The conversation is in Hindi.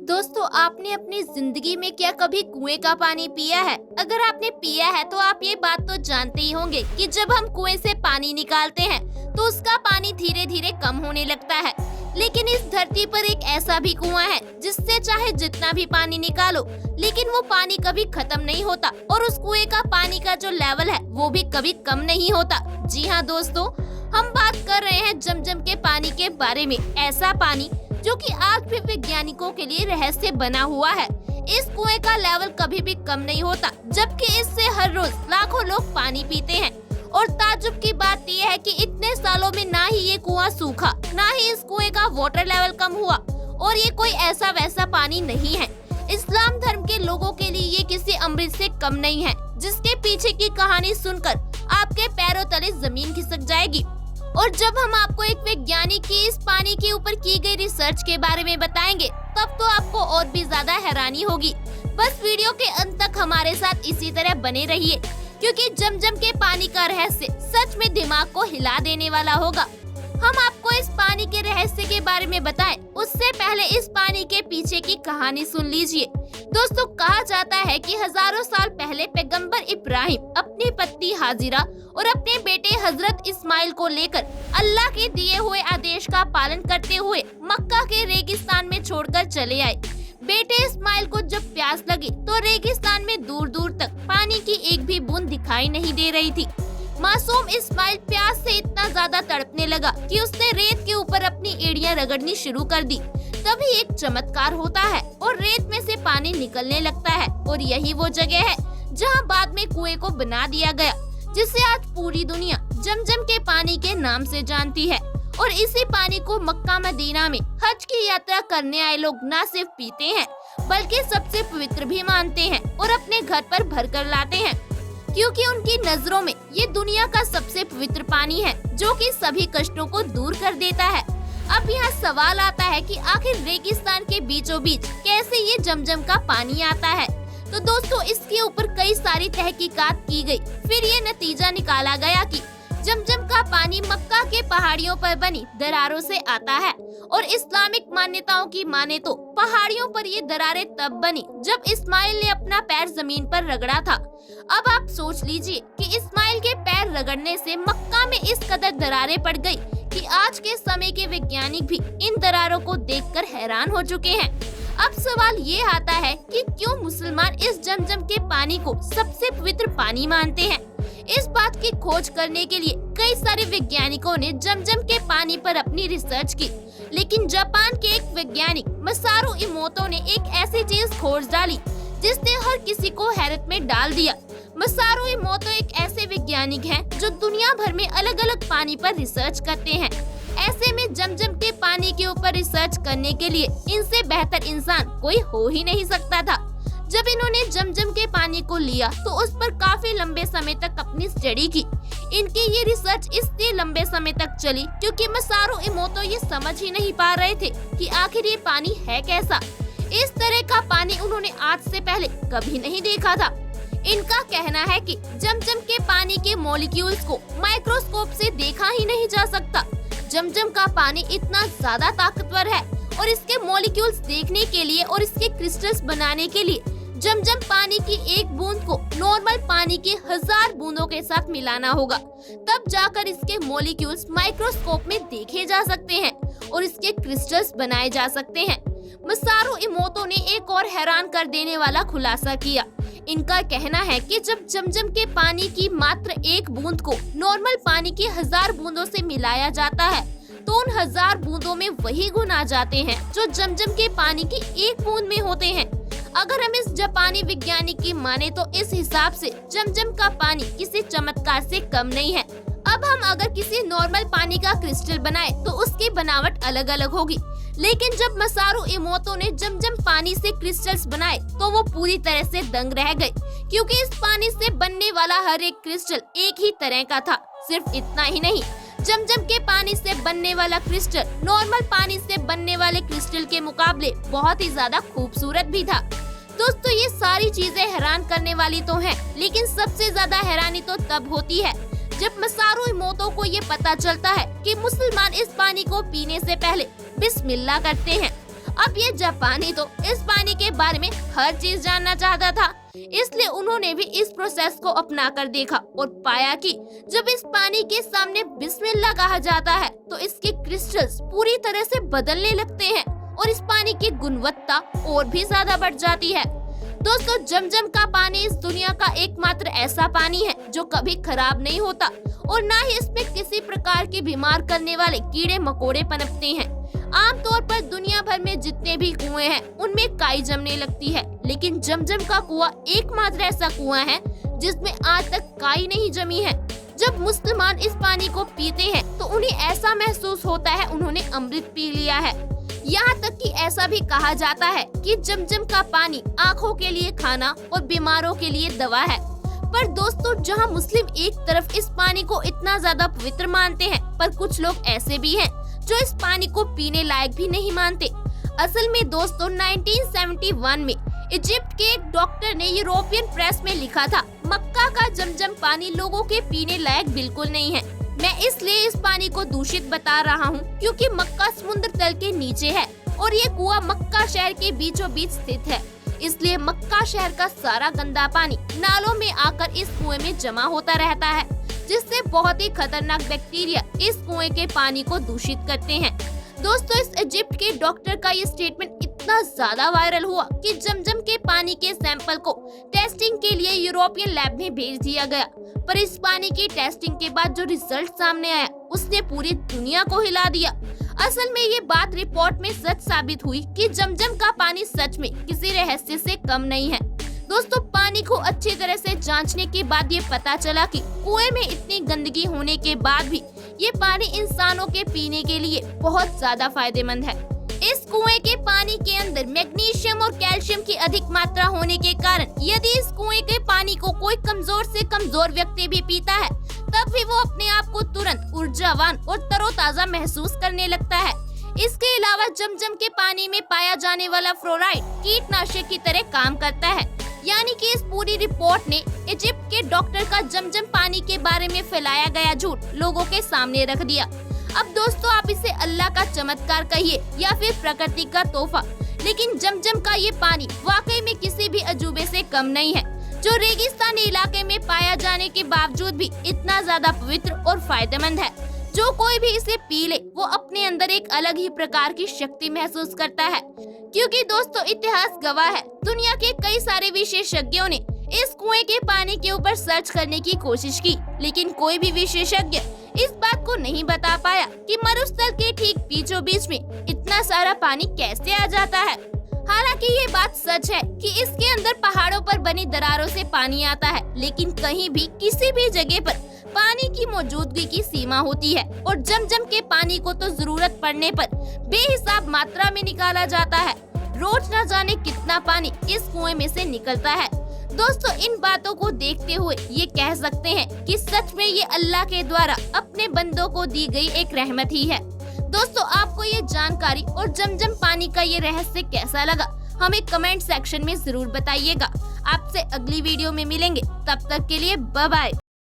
दोस्तों, आपने अपनी जिंदगी में क्या कभी कुएं का पानी पिया है? अगर आपने पिया है तो आप ये बात तो जानते ही होंगे कि जब हम कुएं से पानी निकालते हैं तो उसका पानी धीरे धीरे कम होने लगता है। लेकिन इस धरती पर एक ऐसा भी कुआं है जिससे चाहे जितना भी पानी निकालो, लेकिन वो पानी कभी खत्म नहीं होता और उस कुएं का पानी का जो लेवल है वो भी कभी कम नहीं होता। जी हाँ दोस्तों, हम बात कर रहे हैं जमजम के पानी के बारे में। ऐसा पानी जो कि आज भी वैज्ञानिकों के लिए रहस्य बना हुआ है। इस कुएं का लेवल कभी भी कम नहीं होता, जबकि इससे हर रोज लाखों लोग पानी पीते हैं। और ताज्जुब की बात यह है कि इतने सालों में ना ही ये कुआं सूखा, ना ही इस कुएं का वाटर लेवल कम हुआ। और ये कोई ऐसा वैसा पानी नहीं है। इस्लाम धर्म के लोगों के लिए ये किसी अमृत से कम नहीं है, जिसके पीछे की कहानी सुनकर आपके पैरों तले जमीन खिसक जाएगी। और जब हम आपको एक वैज्ञानिक की इस पानी के ऊपर की गई रिसर्च के बारे में बताएंगे, तब तो आपको और भी ज्यादा हैरानी होगी। बस वीडियो के अंत तक हमारे साथ इसी तरह बने रहिए, क्योंकि जमजम के पानी का रहस्य सच में दिमाग को हिला देने वाला होगा। हम आपको इस पानी के रहस्य के बारे में बताएं, उससे पहले इस पानी के पीछे की कहानी सुन लीजिए। दोस्तों, कहा जाता है कि हजारों साल पहले पैगंबर इब्राहिम अपनी पत्नी हाजिरा और अपने बेटे हजरत इस्माइल को लेकर अल्लाह के दिए हुए आदेश का पालन करते हुए मक्का के रेगिस्तान में छोड़कर चले आए। बेटे इस्माइल को जब प्यास लगी तो रेगिस्तान में दूर दूर तक पानी की एक भी बूंद दिखाई नहीं दे रही थी। मासूम इस्माइल प्यास से इतना ज्यादा तड़पने लगा कि उसने रेत के ऊपर अपनी एड़ियां रगड़नी शुरू कर दी। तभी एक चमत्कार होता है और रेत में से पानी निकलने लगता है। और यही वो जगह है जहां बाद में कुएं को बना दिया गया, जिसे आज पूरी दुनिया जमजम के पानी के नाम से जानती है। और इसी पानी को मक्का मदीना में हज की यात्रा करने आए लोग न सिर्फ पीते हैं, बल्कि सबसे पवित्र भी मानते हैं और अपने घर पर भर कर लाते हैं, क्योंकि उनकी नजरों में ये दुनिया का सबसे पवित्र पानी है, जो कि सभी कष्टों को दूर कर देता है। अब यहाँ सवाल आता है कि आखिर रेगिस्तान के बीचों बीच कैसे ये जमजम का पानी आता है। तो दोस्तों, इसके ऊपर कई सारी तहकीकात की गई। फिर ये नतीजा निकाला गया कि जमजम का पानी मक्का के पहाड़ियों पर बनी दरारों से आता है। और इस्लामिक मान्यताओं की माने तो पहाड़ियों पर ये दरारें तब बनी जब इस्माइल ने अपना पैर जमीन पर रगड़ा था। अब आप सोच लीजिए कि इस्माइल के पैर रगड़ने से मक्का में इस कदर दरारें पड़ गई कि आज के समय के वैज्ञानिक भी इन दरारों को देखकर हैरान हो चुके हैं। अब सवाल ये आता है कि क्यों मुसलमान इस जमजम के पानी को सबसे पवित्र पानी मानते हैं। इस बात की खोज करने के लिए कई सारे वैज्ञानिकों ने जमजम के पानी पर अपनी रिसर्च की, लेकिन जापान के एक वैज्ञानिक मसारू इमोतो ने एक ऐसी चीज खोज डाली जिसने हर किसी को हैरत में डाल दिया। मसारू इमोतो एक ऐसे वैज्ञानिक हैं जो दुनिया भर में अलग अलग पानी पर रिसर्च करते हैं। ऐसे में जमजम के पानी के ऊपर रिसर्च करने के लिए इनसे बेहतर इंसान कोई हो ही नहीं सकता था। जब इन्होंने जमजम के पानी को लिया तो उस पर काफी लंबे समय तक अपनी स्टडी की। इनकी ये रिसर्च इसलिए लंबे समय तक चली क्योंकि मसारू इमोतो ये समझ ही नहीं पा रहे थे कि आखिर ये पानी है कैसा। इस तरह का पानी उन्होंने आज से पहले कभी नहीं देखा था। इनका कहना है कि जमजम के पानी के मॉलिक्यूल्स को माइक्रोस्कोप से देखा ही नहीं जा सकता। जमजम का पानी इतना ज्यादा ताकतवर है और इसके मॉलिक्यूल्स देखने के लिए और इसके क्रिस्टल्स बनाने के लिए जमजम पानी की एक बूंद को नॉर्मल पानी के 1000 बूंदों के साथ मिलाना होगा, तब जाकर इसके मॉलिक्यूल्स माइक्रोस्कोप में देखे जा सकते हैं और इसके क्रिस्टल्स बनाए जा सकते हैं। मसारू इमोतो ने एक और हैरान कर देने वाला खुलासा किया। इनका कहना है कि जब जमजम के पानी की मात्र एक बूंद को नॉर्मल पानी की 1000 बूंदों से मिलाया जाता है, तो उन 1000 बूंदों में वही गुण आ जाते हैं जो जमजम के पानी की एक बूंद में होते हैं। अगर हम इस जापानी वैज्ञानिक की माने तो इस हिसाब से जमजम का पानी किसी चमत्कार से कम नहीं है। अब हम अगर किसी नॉर्मल पानी का क्रिस्टल बनाए तो उसकी बनावट अलग अलग होगी, लेकिन जब मसारू इमोतो ने जमजम पानी से क्रिस्टल्स बनाए तो वो पूरी तरह से दंग रह गए, क्योंकि इस पानी से बनने वाला हर एक क्रिस्टल एक ही तरह का था। सिर्फ इतना ही नहीं, जमजम के पानी से बनने वाला क्रिस्टल नॉर्मल पानी से बनने वाले क्रिस्टल के मुकाबले बहुत ही ज्यादा खूबसूरत भी था। दोस्तों, ये सारी चीजें हैरान करने वाली तो हैं, लेकिन सबसे ज्यादा हैरानी तो तब होती है जब मसारू इमोतो को ये पता चलता है कि मुसलमान इस पानी को पीने से पहले बिस्मिल्लाह करते हैं। अब ये जापानी तो इस पानी के बारे में हर चीज जानना चाहता था, इसलिए उन्होंने भी इस प्रोसेस को अपना कर देखा और पाया कि जब इस पानी के सामने बिस्मिल्लाह कहा जाता है तो इसके क्रिस्टल्स पूरी तरह से बदलने लगते हैं और इस पानी की गुणवत्ता और भी ज्यादा बढ़ जाती है। दोस्तों, जमजम का पानी इस दुनिया का एकमात्र ऐसा पानी है जो कभी खराब नहीं होता और ना ही इसमें किसी प्रकार के बीमार करने वाले कीड़े मकोड़े पनपते हैं। आमतौर पर दुनिया भर में जितने भी कुएं हैं उनमें काई जमने लगती है, लेकिन जमजम का कुआं एकमात्र ऐसा कुआं है जिसमें आज तक काई नहीं जमी है। जब मुसलमान इस पानी को पीते हैं तो उन्हें ऐसा महसूस होता है उन्होंने अमृत पी लिया है। यहाँ तक कि ऐसा भी कहा जाता है कि जमजम का पानी आँखों के लिए खाना और बीमारों के लिए दवा है। पर दोस्तों, जहाँ मुस्लिम एक तरफ इस पानी को इतना ज्यादा पवित्र मानते हैं, पर कुछ लोग ऐसे भी हैं जो इस पानी को पीने लायक भी नहीं मानते। असल में दोस्तों, 1971 में इजिप्ट के एक डॉक्टर ने यूरोपियन प्रेस में लिखा था, मक्का का जमजम पानी लोगों के पीने लायक बिल्कुल नहीं है। मैं इसलिए इस पानी को दूषित बता रहा हूँ क्योंकि मक्का समुद्र तल के नीचे है और ये कुआं मक्का शहर के बीचों बीच स्थित है। इसलिए मक्का शहर का सारा गंदा पानी नालों में आकर इस कुएं में जमा होता रहता है, जिससे बहुत ही खतरनाक बैक्टीरिया इस कुएं के पानी को दूषित करते हैं। दोस्तों, इस इजिप्ट के डॉक्टर का ये स्टेटमेंट इतना ज्यादा वायरल हुआ कि जमजम के पानी के सैंपल को टेस्टिंग के लिए यूरोपियन लैब में भेज दिया गया। पर इस पानी की टेस्टिंग के बाद जो रिजल्ट सामने आया उसने पूरी दुनिया को हिला दिया। असल में ये बात रिपोर्ट में सच साबित हुई कि जमजम का पानी सच में किसी रहस्य से कम नहीं है। दोस्तों, पानी को अच्छी तरह से जांचने के बाद ये पता चला कि कुएं में इतनी गंदगी होने के बाद भी ये पानी इंसानों के पीने के लिए बहुत ज्यादा फायदेमंद है। इस कुएं के पानी के अंदर मैग्नीशियम और कैल्शियम की अधिक मात्रा होने के कारण यदि इस कुएं के पानी को कोई कमजोर से कमजोर व्यक्ति भी पीता है तब भी वो अपने आप को तुरंत ऊर्जावान और तरोताजा महसूस करने लगता है। इसके अलावा जमजम के पानी में पाया जाने वाला फ्लोराइड कीटनाशक की तरह काम करता है। यानी कि इस पूरी रिपोर्ट ने इजिप्ट के डॉक्टर का जमजम पानी के बारे में फैलाया गया झूठ लोगों के सामने रख दिया। अब दोस्तों, आप इसे अल्लाह का चमत्कार कहिए या फिर प्रकृति का तोहफा, लेकिन जमजम का ये पानी वाकई में किसी भी अजूबे से कम नहीं है, जो रेगिस्तानी इलाके में पाया जाने के बावजूद भी इतना ज्यादा पवित्र और फायदेमंद है। जो कोई भी इसे पी ले वो अपने अंदर एक अलग ही प्रकार की शक्ति महसूस करता है। क्योंकि दोस्तों, इतिहास गवाह है, दुनिया के कई सारे विशेषज्ञों ने इस कुएं के पानी के ऊपर सर्च करने की कोशिश की, लेकिन कोई भी विशेषज्ञ इस बात को नहीं बता पाया कि मरुस्थल के ठीक बीचों बीच में इतना सारा पानी कैसे आ जाता है। हालांकि ये बात सच है कि इसके अंदर पहाड़ों पर बनी दरारों से पानी आता है, लेकिन कहीं भी किसी भी जगह पर पानी की मौजूदगी की सीमा होती है और जमजम के पानी को तो जरूरत पड़ने पर बेहिसाब मात्रा में निकाला जाता है। रोज न जाने कितना पानी इस कुएं में से निकलता है। दोस्तों, इन बातों को देखते हुए ये कह सकते हैं कि सच में ये अल्लाह के द्वारा अपने बंदों को दी गई एक रहमत ही है। दोस्तों, आपको ये जानकारी और जमजम पानी का ये रहस्य कैसा लगा हमें कमेंट सेक्शन में जरूर बताइएगा। आपसे अगली वीडियो में मिलेंगे, तब तक के लिए बाय बाय।